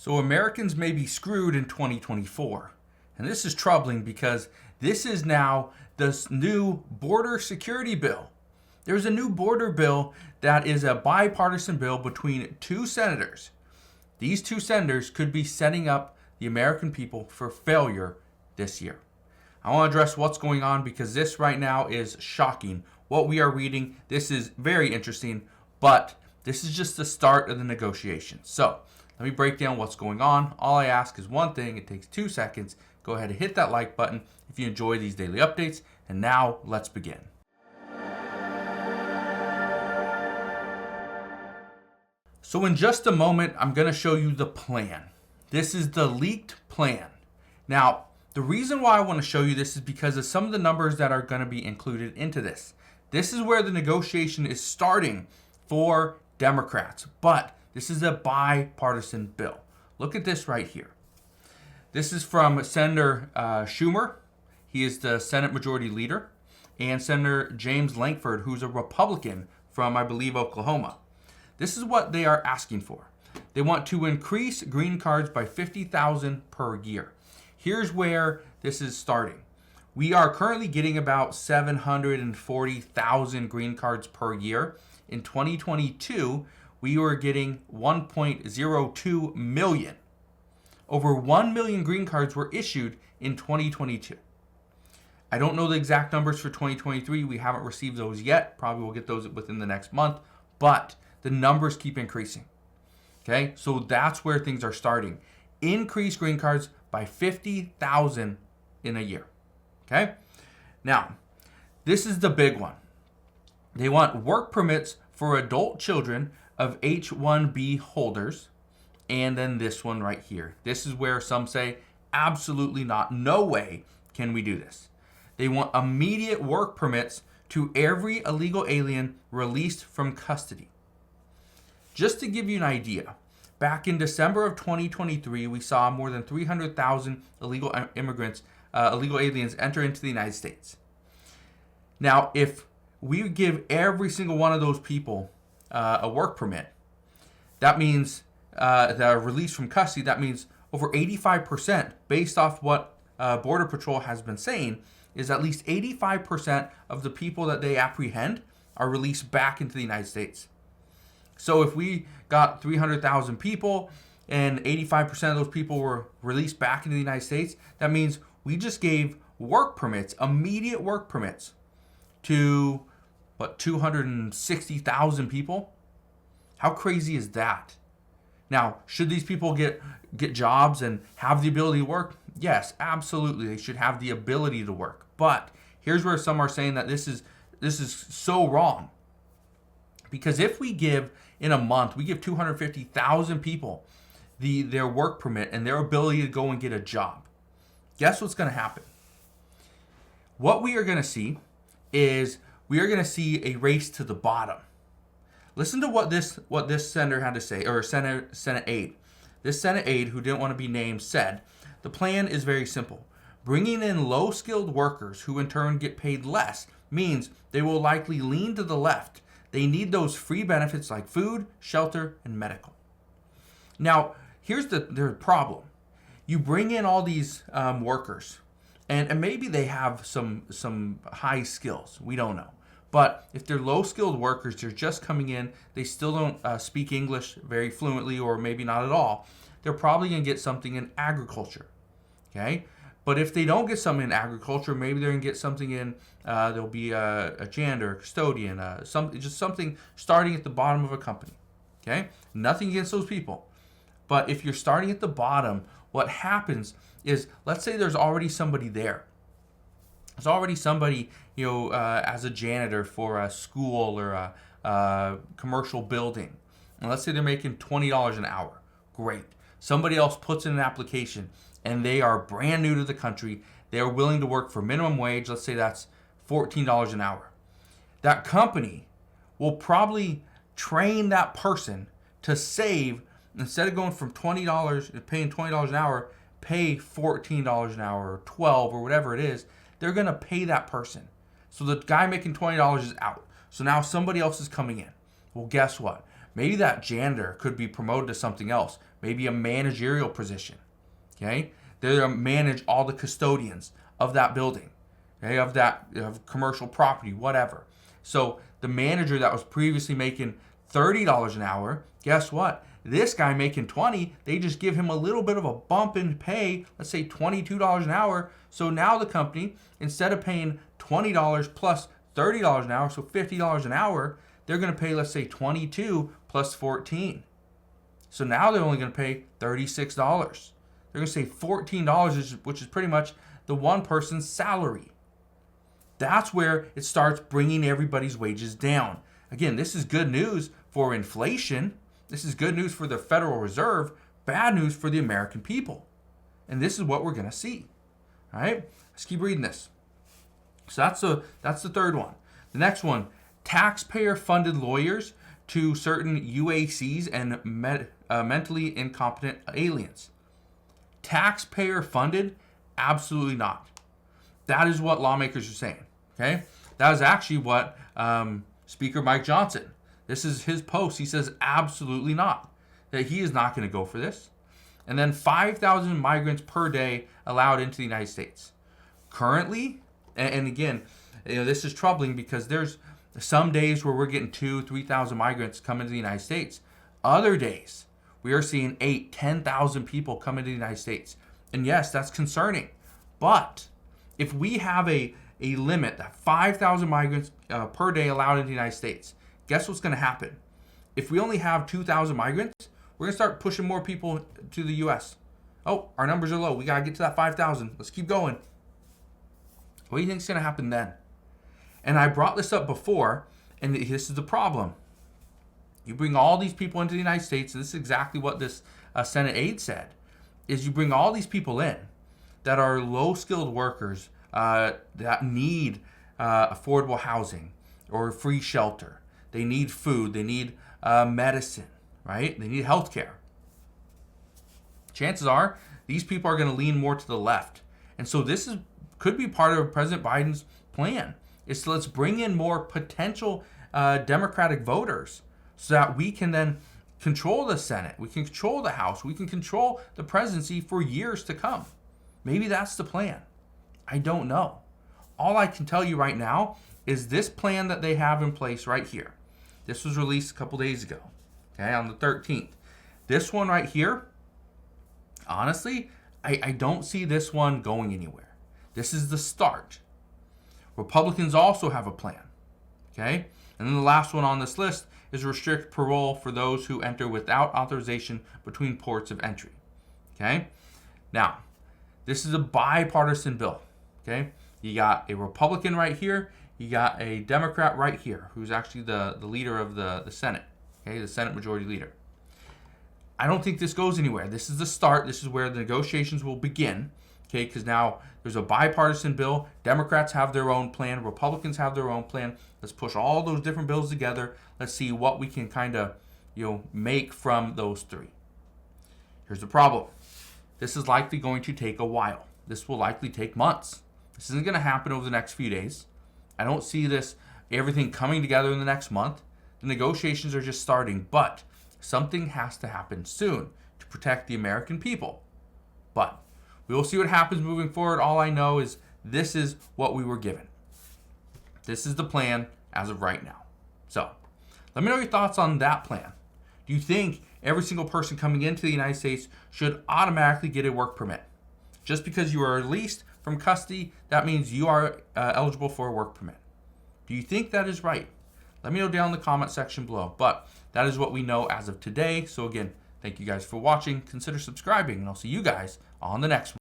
So Americans may be screwed in 2024. And this is troubling because this is now this new border security bill. There's a new border bill that is a bipartisan bill between two senators. These two senators could be setting up the American people for failure this year. I want to address what's going on because this right now is shocking. What we are reading, this is very interesting, but this is just the start of the negotiation. So let me break down what's going on. All I ask is one thing. It takes 2 seconds. Go ahead and hit that like button if you enjoy these daily updates. And now let's begin. So in just a moment, I'm going to show you the plan. This is the leaked plan. Now, the reason why I want to show you this is because of some of the numbers that are going to be included into this. This is where the negotiation is starting for Democrats, but this is a bipartisan bill. Look at this right here. This is from Senator Schumer. He is the Senate Majority Leader, and Senator James Lankford, who's a Republican from, I believe, Oklahoma. This is what they are asking for. They want to increase green cards by 50,000 per year. Here's where this is starting. We are currently getting about 740,000 green cards per year. In 2022, we were getting 1.02 million. Over 1 million green cards were issued in 2022. I don't know the exact numbers for 2023. We haven't received those yet. Probably we'll get those within the next month, but the numbers keep increasing. Okay, so that's where things are starting. Increase green cards by 50,000 in a year. Okay, now this is the big one. They want work permits for adult children of H-1B holders, and then this one right here. This is where some say, absolutely not, no way can we do this. They want immediate work permits to every illegal alien released from custody. Just to give you an idea, back in December of 2023, we saw more than 300,000 illegal aliens enter into the United States. Now, if we give every single one of those people a work permit, that means they're released from custody. That means over 85%, based off what Border Patrol has been saying, is at least 85% of the people that they apprehend are released back into the United States. So if we got 300,000 people and 85% of those people were released back into the United States, that means we just gave work permits, immediate work permits, to 260,000 people? How crazy is that? Now, should these people get jobs and have the ability to work? Yes, absolutely. They should have the ability to work. But here's where some are saying that this is so wrong. Because if we give, in a month, we give 250,000 people their work permit and their ability to go and get a job, guess what's going to happen? What we are going to see is we are going to see a race to the bottom. Listen to what this senator had to say, or Senate aide. This Senate aide, who didn't want to be named, said, the plan is very simple. Bringing in low-skilled workers who in turn get paid less means they will likely lean to the left. They need those free benefits like food, shelter, and medical. Now, here's the problem. You bring in all these workers, and maybe they have some high skills. We don't know. But if they're low-skilled workers, they're just coming in, they still don't speak English very fluently or maybe not at all, they're probably going to get something in agriculture. Okay? But if they don't get something in agriculture, maybe they're going to get something in, there'll be a janitor, a custodian, something starting at the bottom of a company. Okay? Nothing against those people. But if you're starting at the bottom, what happens is, let's say there's already somebody there. There's already somebody, as a janitor for a school or a commercial building. And let's say they're making $20 an hour. Great. Somebody else puts in an application and they are brand new to the country. They are willing to work for minimum wage. Let's say that's $14 an hour. That company will probably train that person to save, instead of going from $20 and paying $20 an hour, pay $14 an hour or $12 or whatever it is. They're going to pay that person. So the guy making $20 is out. So now somebody else is coming in. Well, guess what? Maybe that janitor could be promoted to something else, maybe a managerial position. Okay, they're going to manage all the custodians of that building, okay, of commercial property, whatever. So the manager that was previously making $30 an hour, guess what? This guy making 20, they just give him a little bit of a bump in pay, let's say $22 an hour. So now the company, instead of paying $20 plus $30 an hour, so $50 an hour, they're going to pay, let's say, 22 plus 14. So now they're only going to pay $36. They're going to save $14, which is pretty much the one person's salary. That's where it starts bringing everybody's wages down. Again, this is good news for inflation. This is good news for the Federal Reserve. Bad news for the American people. And this is what we're going to see. All right, let's keep reading this. So that's the third one. The next one, taxpayer-funded lawyers to certain UACs and mentally incompetent aliens. Taxpayer-funded? Absolutely not. That is what lawmakers are saying. Okay, that is actually what Speaker Mike Johnson. This is his post. He says absolutely not. That he is not going to go for this. And then 5,000 migrants per day allowed into the United States. Currently, and again, this is troubling because there's some days where we're getting 2,000, 3,000 migrants come into the United States. Other days, we are seeing 8,000, 10,000 people come into the United States. And yes, that's concerning. But if we have a limit that 5,000 migrants per day allowed into the United States, guess what's going to happen? If we only have 2,000 migrants, we're going to start pushing more people to the U.S. Oh, our numbers are low. We got to get to that 5,000. Let's keep going. What do you think is going to happen then? And I brought this up before, and this is the problem. You bring all these people into the United States, and this is exactly what this Senate aide said, is you bring all these people in that are low-skilled workers that need affordable housing or free shelter. They need food. They need medicine, right? They need health care. Chances are these people are going to lean more to the left. And so this could be part of President Biden's plan, is to let's bring in more potential Democratic voters so that we can then control the Senate, we can control the House, we can control the presidency for years to come. Maybe that's the plan. I don't know. All I can tell you right now is this plan that they have in place right here. This was released a couple days ago, okay, on the 13th. This one right here, honestly, I don't see this one going anywhere. This is the start. Republicans also have a plan, okay? And then the last one on this list is restrict parole for those who enter without authorization between ports of entry, okay? Now, this is a bipartisan bill, okay? You got a Republican right here. You got a Democrat right here, who's actually the leader of the Senate, okay? The Senate Majority Leader. I don't think this goes anywhere. This is the start. This is where the negotiations will begin, okay? Because now there's a bipartisan bill. Democrats have their own plan. Republicans have their own plan. Let's push all those different bills together. Let's see what we can kind of, make from those three. Here's the problem. This is likely going to take a while. This will likely take months. This isn't going to happen over the next few days. I don't see everything coming together in the next month. The negotiations are just starting, but something has to happen soon to protect the American people. But we will see what happens moving forward. All I know is this is what we were given. This is the plan as of right now. So let me know your thoughts on that plan. Do you think every single person coming into the United States should automatically get a work permit? Just because you are released from custody, that means you are eligible for a work permit. Do you think that is right? Let me know down in the comment section below. But that is what we know as of today. So again, thank you guys for watching. Consider subscribing, and I'll see you guys on the next one.